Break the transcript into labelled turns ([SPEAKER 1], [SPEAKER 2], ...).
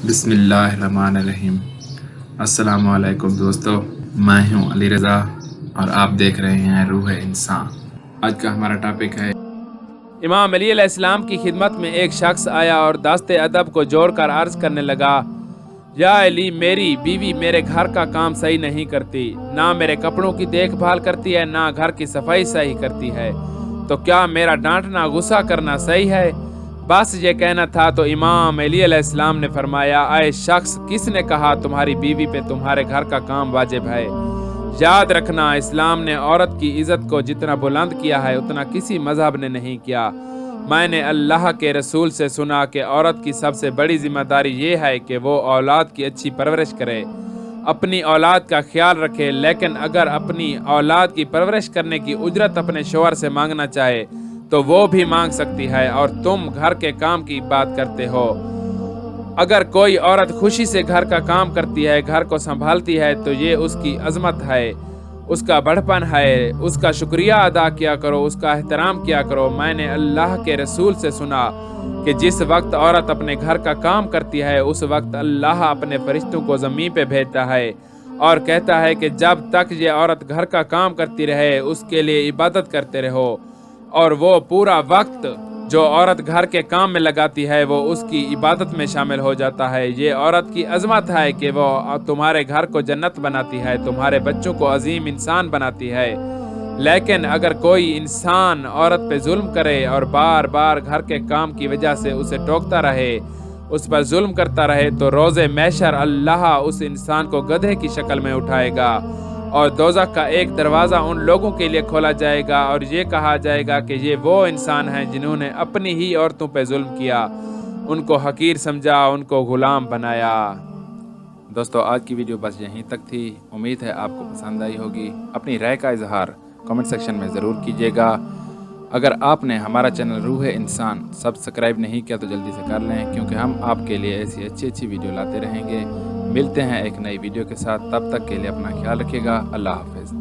[SPEAKER 1] بسم اللہ الرحمن الرحیم۔ السلام علیکم دوستو، میں ہوں علی رضا اور آپ دیکھ رہے ہیں روح انسان۔ آج کا ہمارا ٹاپک ہے
[SPEAKER 2] امام علی علیہ السلام کی خدمت میں ایک شخص آیا اور دست ادب کو جوڑ کر عرض کرنے لگا، یا علی، میری بیوی میرے گھر کا کام صحیح نہیں کرتی، نہ میرے کپڑوں کی دیکھ بھال کرتی ہے، نہ گھر کی صفائی صحیح کرتی ہے، تو کیا میرا ڈانٹنا غصہ کرنا صحیح ہے؟ بس یہ کہنا تھا تو امام علی علیہ السلام نے فرمایا، اے شخص، کس نے کہا تمہاری بیوی پہ تمہارے گھر کا کام واجب ہے؟ یاد رکھنا، اسلام نے عورت کی عزت کو جتنا بلند کیا ہے اتنا کسی مذہب نے نہیں کیا۔ میں نے اللہ کے رسول سے سنا کہ عورت کی سب سے بڑی ذمہ داری یہ ہے کہ وہ اولاد کی اچھی پرورش کرے، اپنی اولاد کا خیال رکھے، لیکن اگر اپنی اولاد کی پرورش کرنے کی اجرت اپنے شوہر سے مانگنا چاہے تو وہ بھی مانگ سکتی ہے، اور تم گھر کے کام کی بات کرتے ہو۔ اگر کوئی عورت خوشی سے گھر کا کام کرتی ہے، گھر کو سنبھالتی ہے، تو یہ اس کی عظمت ہے، اس کا بڑپن ہے، اس کا شکریہ ادا کیا کرو، اس کا احترام کیا کرو۔ میں نے اللہ کے رسول سے سنا کہ جس وقت عورت اپنے گھر کا کام کرتی ہے اس وقت اللہ اپنے فرشتوں کو زمین پہ بھیجتا ہے اور کہتا ہے کہ جب تک یہ عورت گھر کا کام کرتی رہے اس کے لیے عبادت کرتے رہو، اور وہ پورا وقت جو عورت گھر کے کام میں لگاتی ہے وہ اس کی عبادت میں شامل ہو جاتا ہے۔ یہ عورت کی عظمت ہے کہ وہ تمہارے گھر کو جنت بناتی ہے، تمہارے بچوں کو عظیم انسان بناتی ہے۔ لیکن اگر کوئی انسان عورت پہ ظلم کرے اور بار بار گھر کے کام کی وجہ سے اسے ٹوکتا رہے، اس پر ظلم کرتا رہے، تو روز محشر اللہ اس انسان کو گدھے کی شکل میں اٹھائے گا اور دوزخ کا ایک دروازہ ان لوگوں کے لیے کھولا جائے گا، اور یہ کہا جائے گا کہ یہ وہ انسان ہیں جنہوں نے اپنی ہی عورتوں پہ ظلم کیا، ان کو حقیر سمجھا، ان کو غلام بنایا۔
[SPEAKER 3] دوستو، آج کی ویڈیو بس یہیں تک تھی۔ امید ہے آپ کو پسند آئی ہوگی۔ اپنی رائے کا اظہار کمنٹ سیکشن میں ضرور کیجیے گا۔ اگر آپ نے ہمارا چینل روح انسان سبسکرائب نہیں کیا تو جلدی سے کر لیں، کیونکہ ہم آپ کے لیے ایسی اچھی ویڈیو لاتے رہیں گے۔ ملتے ہیں ایک نئی ویڈیو کے ساتھ، تب تک کے لیے اپنا خیال رکھیے گا۔ اللہ حافظ۔